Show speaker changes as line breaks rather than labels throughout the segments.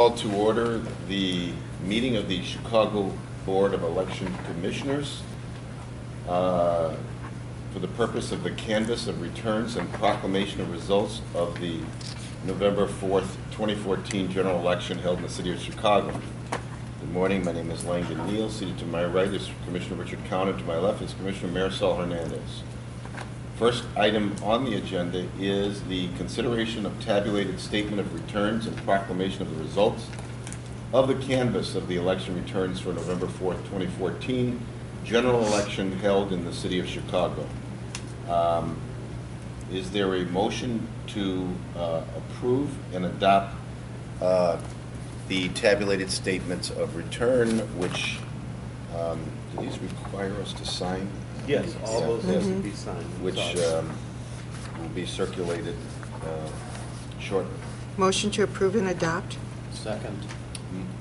Call to order the meeting of the Chicago Board of Election Commissioners for the purpose of the canvass of returns and proclamation of results of the November 4th, 2014 general election held in the city of Chicago. Good morning. My name is Langdon Neal. Seated to my right is Commissioner Richard Counter. To my left is Commissioner Marisol Hernandez. First item on the agenda is the consideration of tabulated statement of returns and proclamation of the results of the canvass of the election returns for November 4th, 2014 general election held in the city of Chicago. Is there a motion to approve and adopt the tabulated statements of return, which do these require us to sign?
Yes, all those have to be signed.
Which will be circulated shortly.
Motion to approve and adopt.
Second.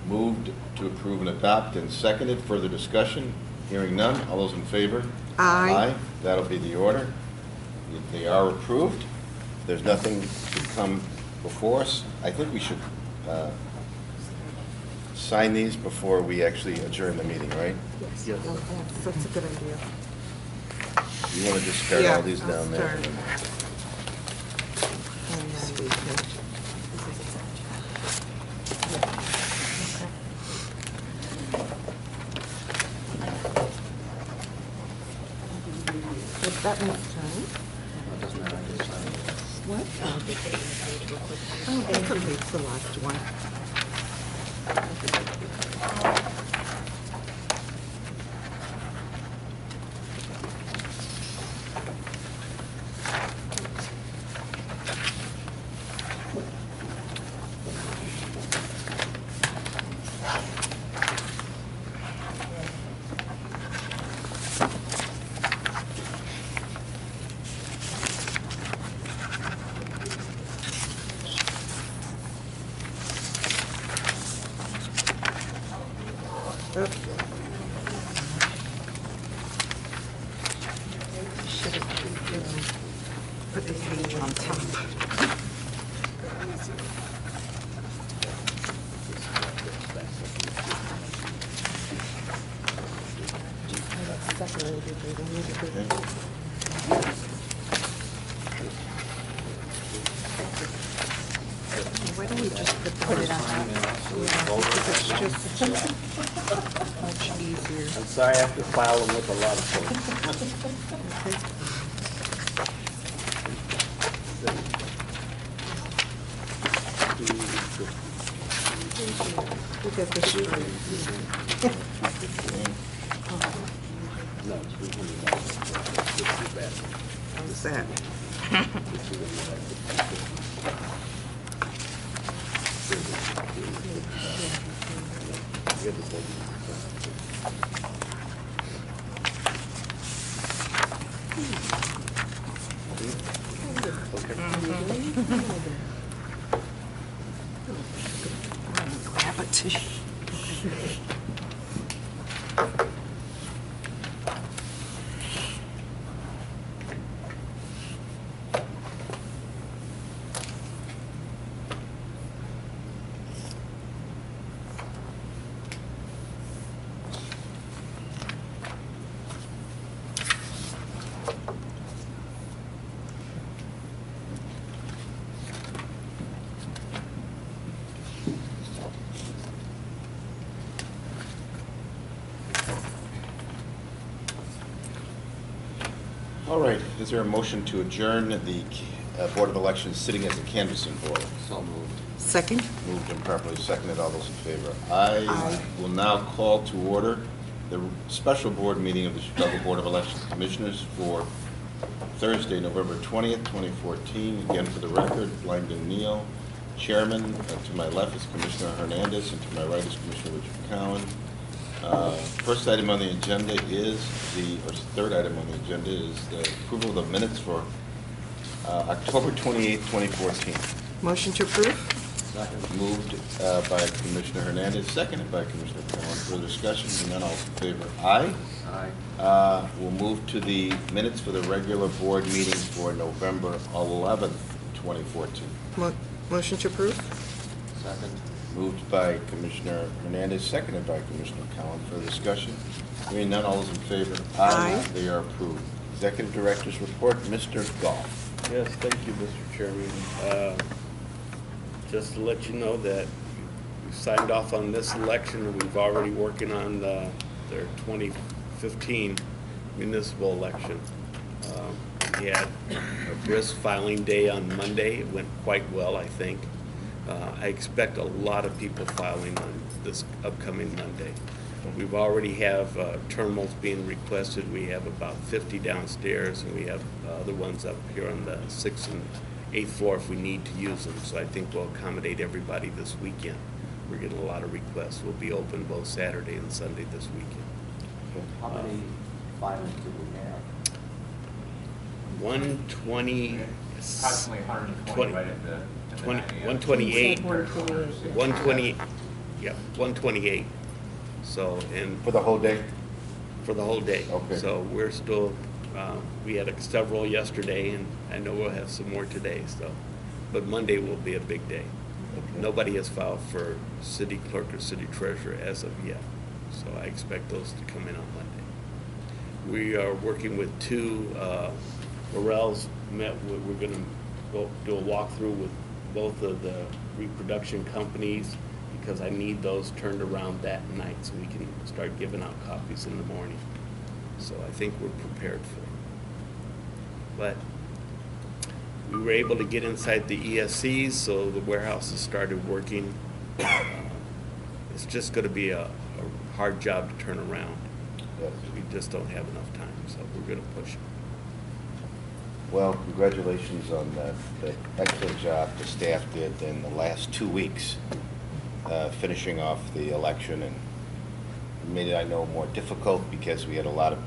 Moved to approve and adopt and seconded. Further discussion? Hearing none. All those in favor?
Aye.
Aye. That'll be the order. They are approved. There's nothing to come before us. I think we should sign these before we actually adjourn the meeting, right?
Yes.
Yes.
That's a good idea.
You want to just start all these down there?
Start. Is that enough time? What? Oh, that's okay. It's the last one. Put the page on top. Why don't we just put it on top? Because it's just much easier.
I'm sorry I have to file them with a lot of folks.
We got this straight.
No, it's $300.
How's that? Grab a tissue.
All right. Is there a motion to adjourn the Board of Elections sitting as a canvassing board?
So moved.
Second?
Moved and properly seconded. All those in favor? Aye.
Aye.
Will now call to order the special board meeting of the Chicago Board of Election Commissioners for Thursday, November 20th, 2014. Again, for the record, Langdon Neal, Chairman. To my left is Commissioner Hernandez, and to my right is Commissioner Richard Cowan. First item on the agenda is third item on the agenda is the approval of the minutes for October 28th, 2014.
Motion to approve?
Second.
Moved by Commissioner Hernandez, seconded by Commissioner Cowan. Further discussion? Hearing none, all in favor? Aye.
Aye.
We'll move to the minutes for the regular board meeting for November 11th, 2014.
Motion to approve?
Second.
Moved by Commissioner Hernandez, seconded by Commissioner Collins. For discussion? Hearing none, all those in favor?
Aye.
They are approved. Executive Director's Report, Mr. Goff.
Yes, thank you, Mr. Chairman. Just to let you know that we signed off on this election, and we've already working on their 2015 municipal election. We had a brisk filing day on Monday. It went quite well, I think. I expect a lot of people filing on this upcoming Monday. We've already have terminals being requested. We have about 50 downstairs, and we have other ones up here on the 6th and 8th floor if we need to use them. So I think we'll accommodate everybody this weekend. We're getting a lot of requests. We'll be open both Saturday and Sunday this weekend. How many filings do we have?
120.
Approximately 120 right at the
128. 120. Yeah, 128. So, and
For the whole day?
for the whole day.
Okay.
So we're still, we had several yesterday, and I know we'll have some more today, so. But Monday will be a big day.
Okay.
Nobody has filed for city clerk or city treasurer as of yet, so I expect those to come in on Monday. We are working with two, Morels we're gonna go do a walkthrough with both of the reproduction companies, because I need those turned around that night so we can start giving out copies in the morning. So I think we're prepared for it. But we were able to get inside the ESCs, so the warehouses started working. It's just going to be a hard job to turn around.
Yes.
We just don't have enough time, so we're going to push it.
Well, congratulations on the excellent job the staff did in the last 2 weeks, finishing off the election, and made it, I know, more difficult because we had a lot of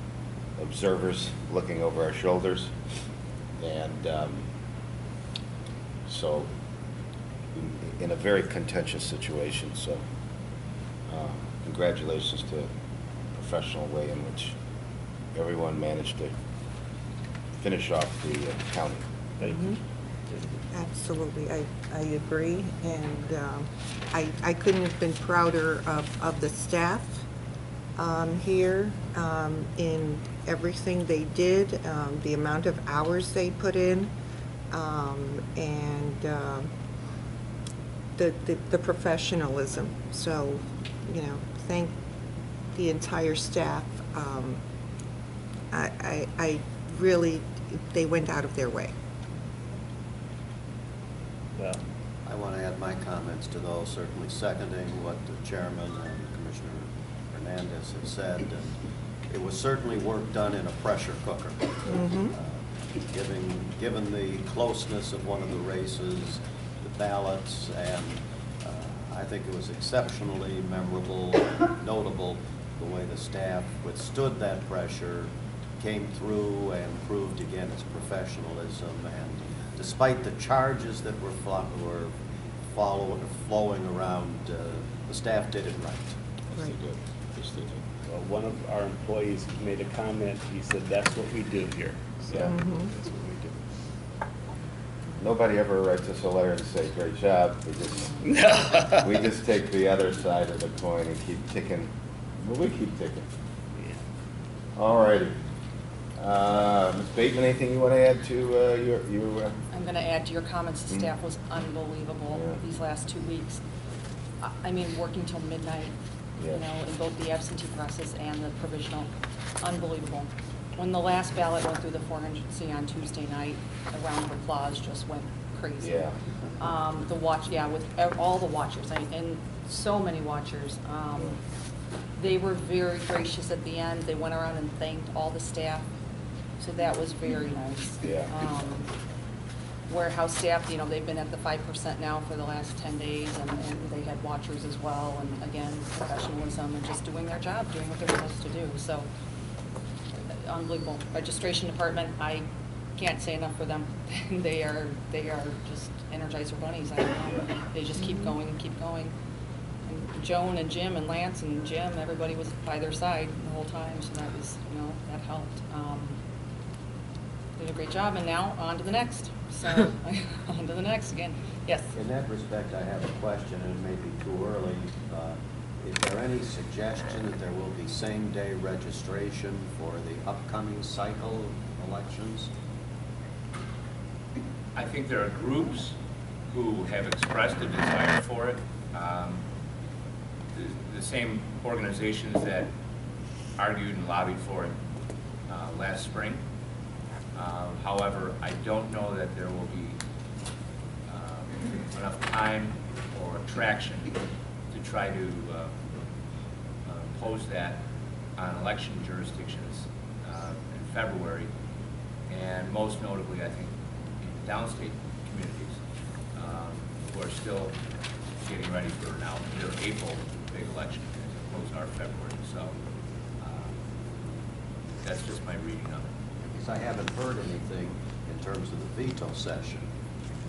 observers looking over our shoulders, and so in a very contentious situation. So congratulations to the professional way in which everyone managed to finish off the county.
Thank you.
Absolutely, I agree, and I couldn't have been prouder of the staff here in everything they did, the amount of hours they put in, and the professionalism. So, you know, thank the entire staff. I really, they went out of their way.
Well,
I want to add my comments to those, certainly seconding what the chairman and Commissioner Hernandez had said. And it was certainly work done in a pressure cooker. Given the closeness of one of the races, the ballots, and I think it was exceptionally memorable, notable, the way the staff withstood that pressure, came through and proved again its professionalism, and despite the charges that were flowing around, the staff did it right.
Yes, they did. Yes, they did.
well, one of our employees made a comment. He said, "That's what we do here." So
Yeah.
that's what we do.
Nobody ever writes us a letter and say, "Great job." We just take the other side of the coin and keep ticking. Well, we keep ticking.
Yeah.
All righty. Ms. Bateman, anything you want to add to your
I'm going to add to your comments, the staff was unbelievable
Yeah.
these last 2 weeks. I mean, working till midnight, you
Yes.
know, in both the absentee process and the provisional. Unbelievable. When the last ballot went through the 400C on Tuesday night, the round of applause just went crazy.
Yeah.
With all the watchers, and so many watchers. They were very gracious at the end. They went around and thanked all the staff. So that was very nice.
Yeah.
Warehouse staff, you know, they've been at the 5% now for the last 10 days, and they had watchers as well, and again, professionalism and just doing their job, doing what they're supposed to do. So, unbelievable. Registration department, I can't say enough for them. They are just Energizer bunnies. I don't know. They just keep going and keep going. And Joan and Jim and Lance and Jim, everybody was by their side the whole time, so that was, you know, that helped. did a great job, and now on to the next. So, on to the next again. Yes?
In that respect, I have a question, and it may be too early. Is there any suggestion that there will be same-day registration for the upcoming cycle of elections?
I think there are groups who have expressed a desire for it. The same organizations that argued and lobbied for it last spring. However, I don't know that there will be enough time or traction to try to pose that on election jurisdictions in February, and most notably, I think, in downstate communities who are still getting ready for now their April big election as opposed to our February. So that's just my reading of it.
Because I haven't heard anything in terms of the veto session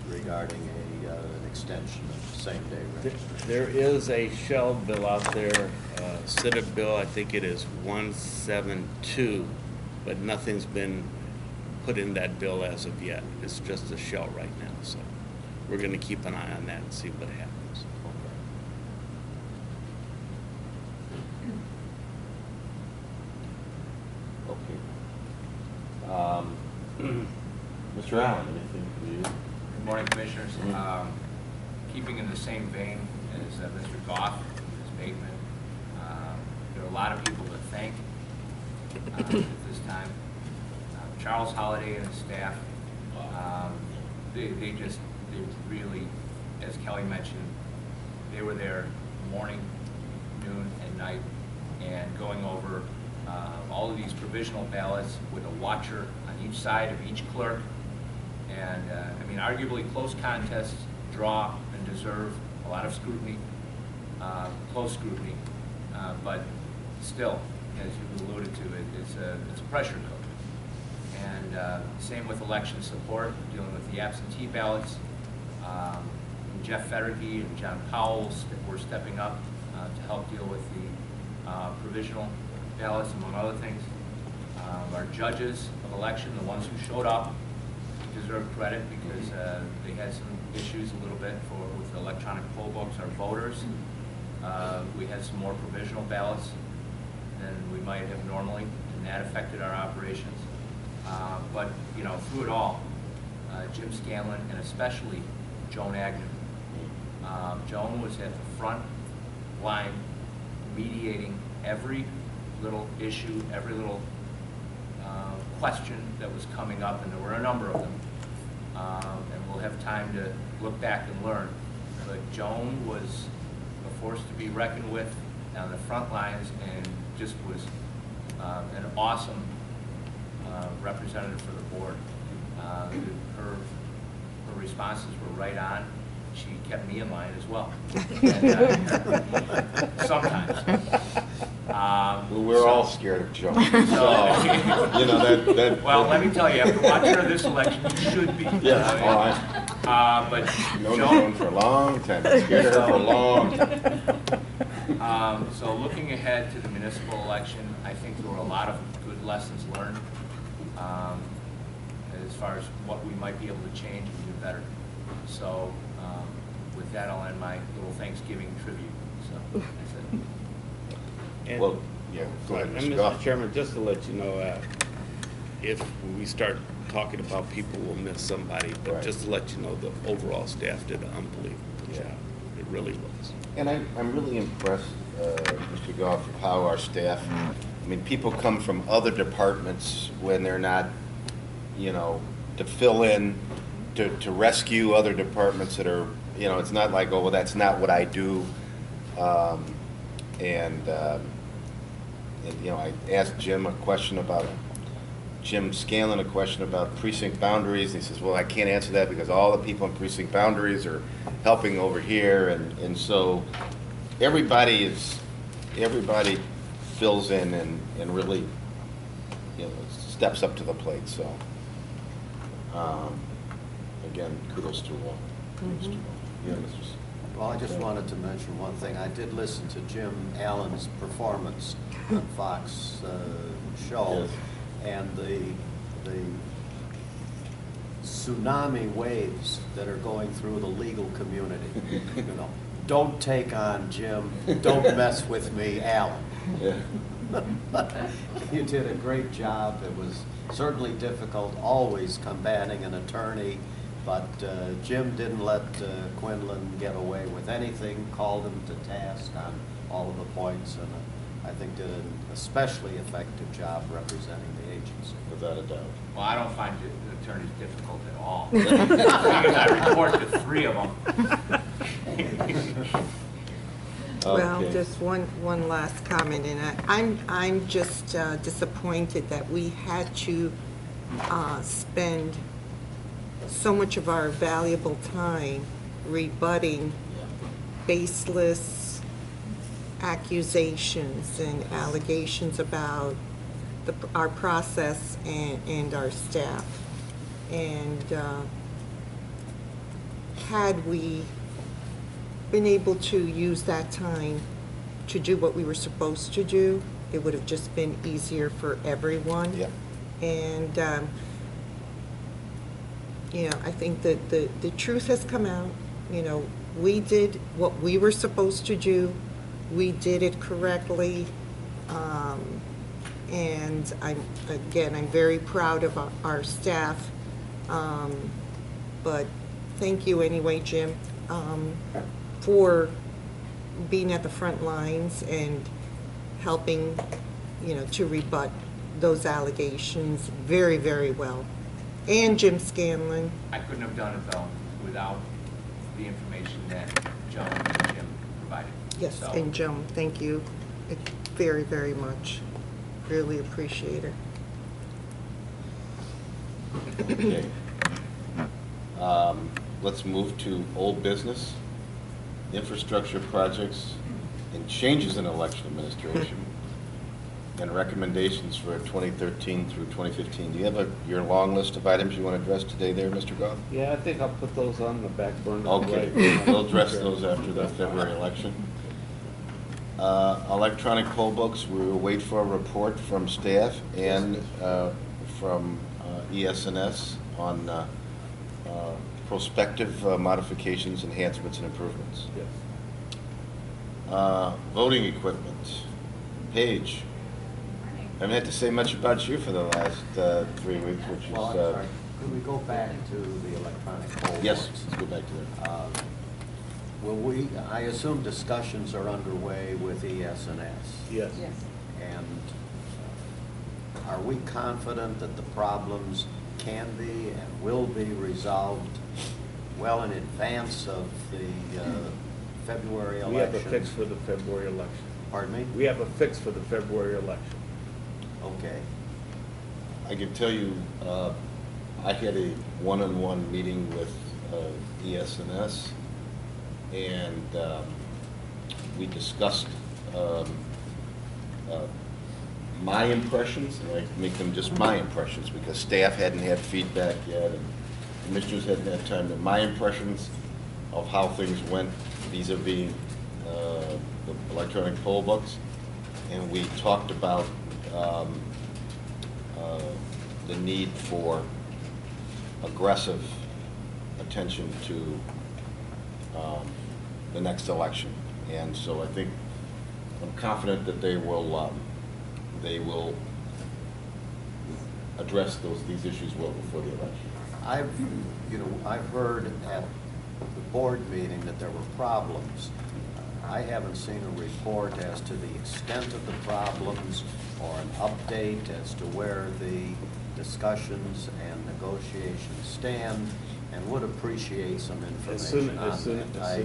regarding an extension of same-day registration.
There is a shell bill out there, Senate bill, I think it is 172, but nothing's been put in that bill as of yet. It's just a shell right now, so we're going to keep an eye on that and see what happens.
Okay. Mr. Allen, anything for you?
Good morning, Commissioners. Keeping in the same vein as Mr. Goff, Ms. Bateman, there are a lot of people to thank at this time. Charles Holliday and his staff, they really, as Kelly mentioned, they were there morning, noon, and night, and going over all of these provisional ballots with a watcher on each side of each clerk. And I mean, arguably close contests draw and deserve a lot of scrutiny, close scrutiny, but still, as you alluded to, it's a pressure cooker. And same with election support, dealing with the absentee ballots. Jeff Federke and John Powell were stepping up to help deal with the provisional ballots, among other things. Our judges of election, the ones who showed up, deserve credit because they had some issues a little bit with the electronic poll books. Our voters, we had some more provisional ballots than we might have normally, and that affected our operations. But you know, through it all, Jim Scanlon and especially Joan Agnew. Joan was at the front line mediating every little issue, every little question that was coming up, and there were a number of them. And we'll have time to look back and learn. But Joan was a force to be reckoned with on the front lines, and just was an awesome representative for the board. Her responses were right on. She kept me in line as well. And, sometimes.
Well, we're all scared of Joan. So, you know, that.
Well, let me tell you, after watching her this election, you should be.
Yes, all right.
But
Known Joan for a long time. Scared of her for a long time.
So looking ahead to the municipal election, I think there were a lot of good lessons learned as far as what we might be able to change and do better. So with that, I'll end my little Thanksgiving tribute. So that's it.
And,
Well, yeah, go ahead,
and
Mr.
Mr.
Goff.
Chairman, just to let you know, if we start talking about people, we'll miss somebody, but
Right.
just to let you know, the overall staff did an unbelievable
Yeah.
job. It really was.
And I'm really impressed, Mr. Goff, of how our staff, I mean, people come from other departments when they're not, you know, to fill in, to rescue other departments that are, you know, it's not like, oh, well, that's not what I do. And, you know, I asked Jim Scanlon a question about precinct boundaries. And he says, well, I can't answer that because all the people in precinct boundaries are helping over here. And so everybody fills in and really, you know, steps up to the plate. So, again, kudos to all. Yeah, Mr.
Well, I just wanted to mention one thing. I did listen to Jim Allen's performance on Fox show,
Yes.
and the tsunami waves that are going through the legal community. You know, don't take on Jim, don't mess with me, Alan.
Yeah.
You did a great job. It was certainly difficult, always combating an attorney, but Jim didn't let Quinlan get away with anything, called him to task on all of the points, and I think did an especially effective job representing the agency.
Without a doubt.
Well, I don't find the attorneys difficult at all. I report to 3 of them.
Well,
Okay.
just one last comment, and I'm just disappointed that we had to spend so much of our valuable time rebutting baseless accusations and allegations about our process and our staff. And had we been able to use that time to do what we were supposed to do, it would have just been easier for everyone.
Yeah.
And, you know, I think that the truth has come out. You know, we did what we were supposed to do. We did it correctly. And I'm very proud of our staff. But thank you anyway, Jim, for being at the front lines and helping, you know, to rebut those allegations very, very well. And Jim Scanlon.
I couldn't have done it, though, without the information that Joan and Jim provided.
Yes,
So,
and Joan, thank you very, very much. Really appreciate it.
Okay. Let's move to old business, infrastructure projects, and changes in election administration, and recommendations for 2013 through 2015. Do you have your long list of items you want to address today there, Mr. Goff?
Yeah, I think I'll put those on the back burner.
Okay,
Right.
we'll address those after the February election. Electronic poll books, we will wait for a report from staff and from ES&S on prospective modifications, enhancements, and improvements.
Yes.
Voting equipment. Paige, I haven't had to say much about you for the last 3 weeks, which is...
Well, I'm sorry. Could we go back to the electronic poll
Yes,
books?
let's go back to that.
I assume discussions are underway with ES&S.
Yes.
And are we confident that the problems can be and will be resolved well in advance of the February election?
We have a fix for the February election.
Pardon me?
We have a fix for the February election.
Okay.
I can tell you, I had a one-on-one meeting with ES&S, and we discussed my impressions, and I make them just my impressions because staff hadn't had feedback yet, and commissioners hadn't had time. But my impressions of how things went vis-a-vis the electronic poll books, and we talked about the need for aggressive attention to the next election. And so I think, I'm confident that they will address these issues well before the election.
I've heard at the board meeting that there were problems. I haven't seen a report as to the extent of the problems or an update as to where the discussions and negotiations stand, and would appreciate some information on
As soon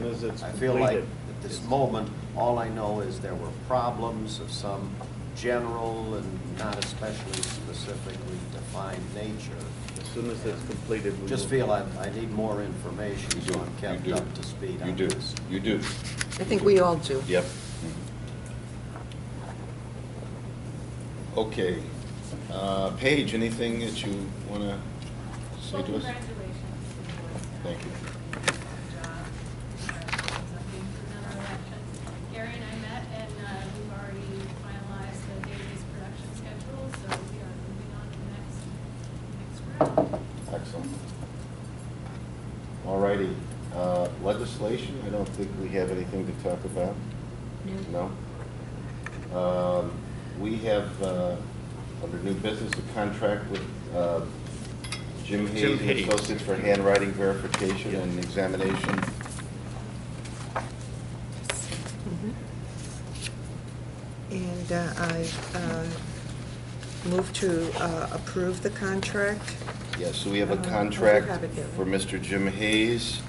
as it's
I feel like
completed.
at this moment, all I know is there were problems of some general and not especially specifically defined nature.
As soon as it's completed, we
Just
will-
feel I need more information
You do.
so I'm kept
You do.
up to speed
You
on
do.
this.
You do.
I think we all do.
Yep. Okay. Paige, anything that you want to say
Well,
to us?
congratulations.
Thank you.
Good job. Congratulations on being through our elections. Gary and I met, and we've already finalized the database production schedule, so we are moving on to the next round.
Excellent. All righty. Legislation, I don't think we have anything to talk about. No? We have, under new business, a contract with Jim Hayes and
Hayes.
Associates for handwriting verification and examination.
And I move to approve the contract.
Yes, so we have a
I do
contract
have it here.
for Mr. Jim Hayes,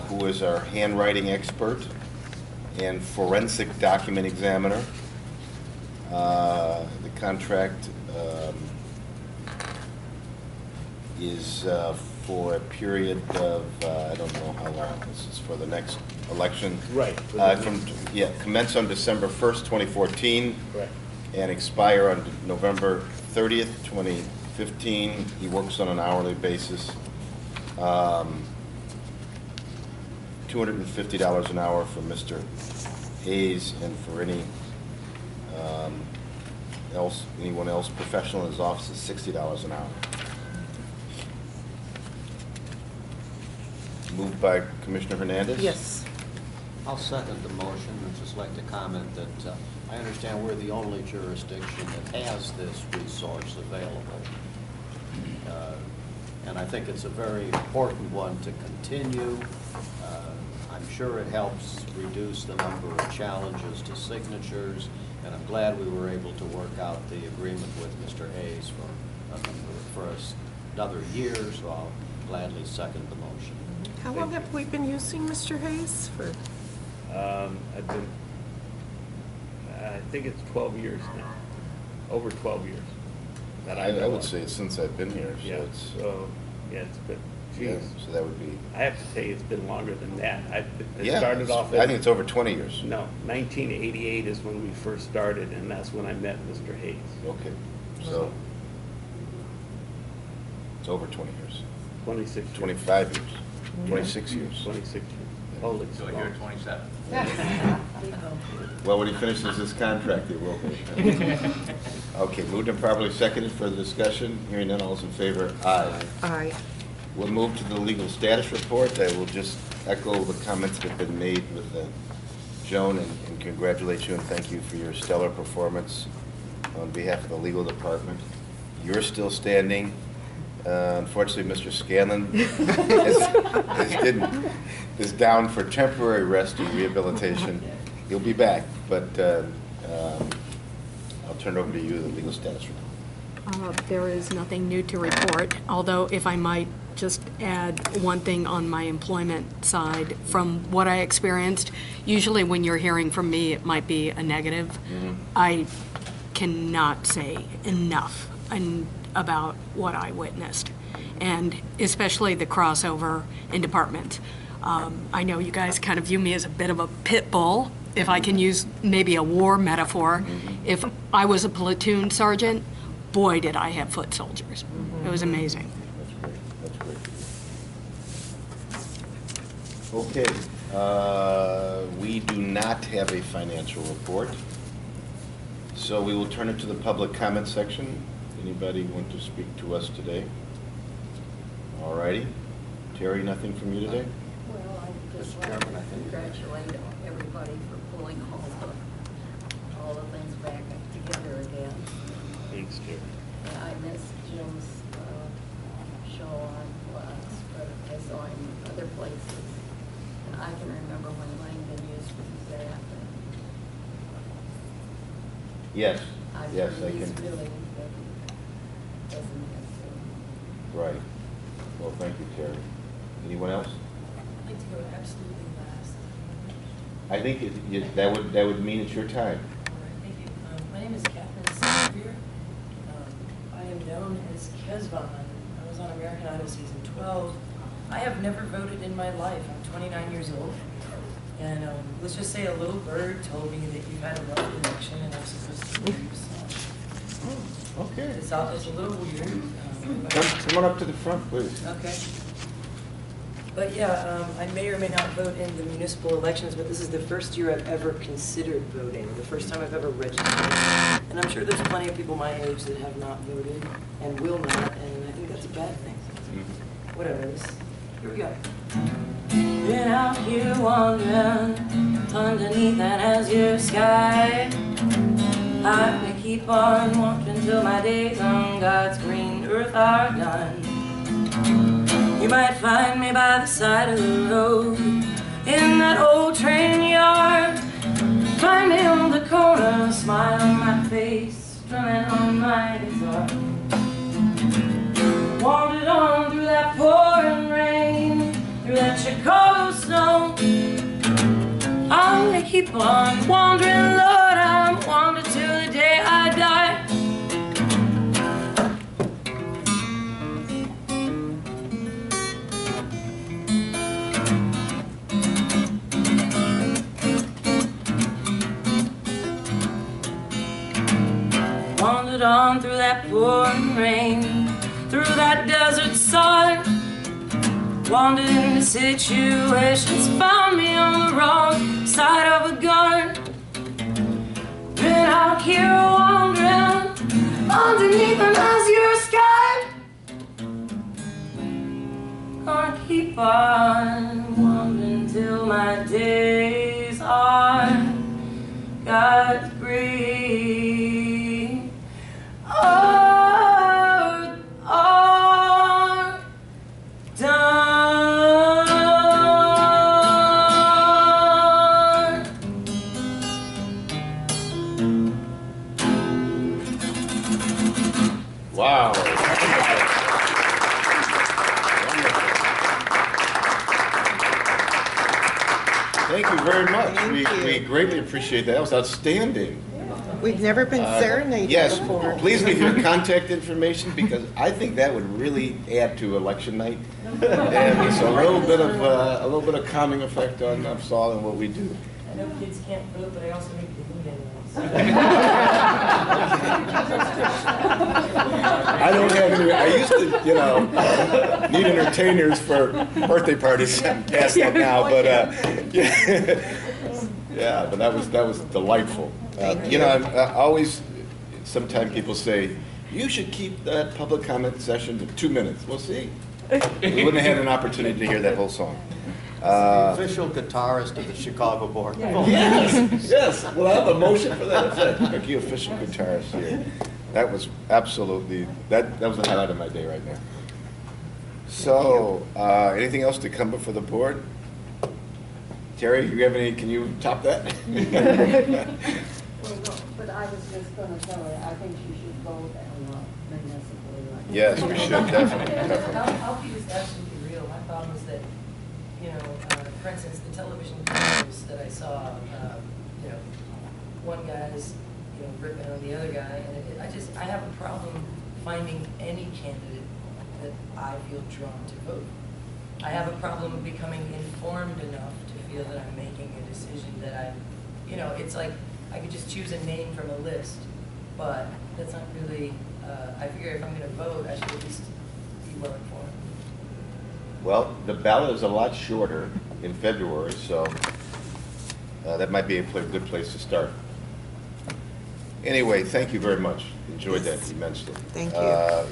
who is our handwriting expert and forensic document examiner. The contract is for a period of, I don't know how long, this is for the next election.
Right.
Commence on December 1st, 2014.
Correct.
And expire on November 30th, 2015. He works on an hourly basis. $250 an hour for Mr. Hayes, and for anyone else professional in his office is $60 an hour. Moved by Commissioner Hernandez?
Yes.
I'll second the motion and just like to comment that I understand we're the only jurisdiction that has this resource available. And I think it's a very important one to continue. I'm sure it helps reduce the number of challenges to signatures, and I'm glad we were able to work out the agreement with Mr. Hayes for another year, so I'll gladly second the motion.
How long have we been using Mr. Hayes for?
I think it's 12 years now, over 12 years. That
I
know
would
of.
say it's since I've been here, so
Yeah,
it's,
so, yeah, it's been,
yeah,
geez.
so that would be,
I have to say it's been longer than that. It
yeah,
started off
I think it's over 20 years.
No, 1988 is when we first started, and that's when I met Mr. Hayes.
Okay, so it's over 20 years,
26 years.
25 years, 26 years.
26 years. Holy
So
smokes.
you're 27.
Well, when he finishes his contract, he will be. Okay, moved and properly seconded for the discussion. Hearing none, all those in favor? Aye.
Aye.
We'll move to the legal status report. I will just echo the comments that have been made with Joan and congratulate you and thank you for your stellar performance on behalf of the legal department. You're still standing. Unfortunately, Mr. Scanlon is down for temporary rest and rehabilitation. He'll be back, but I'll turn it over to you, the legal status report.
There is nothing new to report, although if I might just add one thing on my employment side. From what I experienced, usually when you're hearing from me, it might be a negative.
Mm-hmm.
I cannot say enough about what I witnessed, and especially the crossover in departments. I know you guys kind of view me as a bit of a pit bull, if I can use maybe a war metaphor. If I was a platoon sergeant, boy, did I have foot soldiers. It was amazing.
That's great, that's great. Okay, we do not have a financial report, so we will turn it to the public comment section. Anybody want to speak to us today? All righty. Terry, nothing from you today?
Well, I just
Mr.
want to
Chairman, I think-
congratulate everybody for pulling all the things back together again.
Thanks, Jerry.
And I missed Jim's show on Plus, but I saw him other places. And I can remember when Langdon used to do that.
Yes,
And
yes,
I've
I
heard he's
can.
really good. Doesn't miss him.
Right. Well, thank you, Terry. Anyone else?
I'd like to go absolutely last.
I think that would mean it's your time.
All right, thank you. My name is Katherine Sauerbier. I am known as Kez Ban. I was on American Idol season 12. I have never voted in my life. I'm 29 years old. And let's just say a little bird told me that you had a rough election and I'm supposed to leave. So
Okay.
it's a little weird.
Come on up to the front, please.
Okay. But yeah, I may or may not vote in the municipal elections, but this is the first year I've ever considered voting, the first time I've ever registered. And I'm sure there's plenty of people my age that have not voted and will not, and I think that's a bad thing. Whatever, Here we go. Been out here wandering underneath that azure sky. I may keep on walking till my days on God's green earth are done. You might find me by the side of the road in that old train yard. Find me on the corner, smile on my face, strumming on my guitar. Wandered on through that pouring rain, through that Chicago snow. I'm gonna keep on wandering, Lord, I'm wandering till the day I die. Wandered on through that pouring rain, through that desert sun. Wandered into situations, found me on the wrong side of a gun. Been out here wandering underneath an azure sky. Gonna keep on wandering till my days are God's green. Are done.
Wow. Thank you very much.
Thank
We
you.
greatly appreciate that. That was outstanding.
We've never been serenaded
Yes,
before.
please leave your contact information because I think that would really add to election night. And it's a little bit of calming effect on us all and what we do.
I know kids can't vote, but I also make the mood animals.
I don't have any, I used to, need entertainers for birthday parties. I'm past that now, but, yeah, but that was delightful.
Thank you.
I always, sometimes people say, you should keep that public comment session to 2 minutes. We'll see. We wouldn't have had an opportunity to hear that whole song.
The official guitarist of the Chicago Board.
Yes, we'll have a motion for that effect. Like you official guitarist here. That was absolutely, that was the highlight of my day right now. So, anything else to come before the board? Terry, you have any, can you top that?
But I was just gonna tell her, I think she should vote on municipal election.
Yes, we should, definitely.
I'll be just absolutely real. My problem is that, for instance, the television commercials that I saw, one guy's, ripping on the other guy, and I have a problem finding any candidate that I feel drawn to vote. I have a problem becoming informed enough to feel that I'm making a decision that it's like I could just choose a name from a list, but that's not really, I figure if I'm going to vote, I should at least be well informed.
Well, the ballot is a lot shorter in February, so that might be a good place to start. Anyway, thank you very much. Enjoyed that immensely.
Thank you.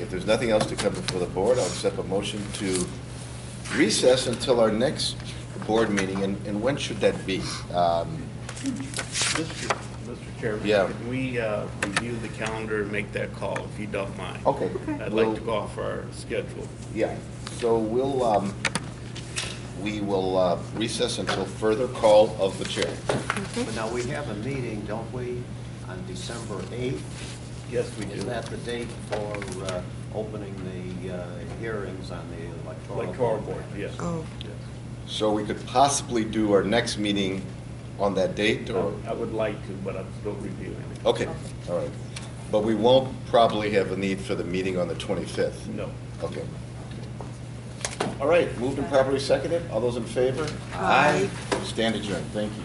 If there's nothing else to come before the board, I'll accept a motion to recess until our next board meeting, and when should that be?
Mr. Chairman,
Yeah.
can we review the calendar and make that call, if you don't mind?
Okay.
I'd like to go off our schedule.
Yeah, so we will recess until further call of the chair.
But now, we have a meeting, don't we, on December 8th?
Yes, we do.
Is that the date for opening the hearings on the
Electoral board, yes.
Oh,
Yes.
So we could possibly do our next meeting on that date, or?
I would like to, but I'm still reviewing it.
Okay, all right. But we won't probably have a need for the meeting on the 25th?
No.
Okay. All right, moved and properly seconded. All those in favor?
Aye.
Stand adjourned. Thank you.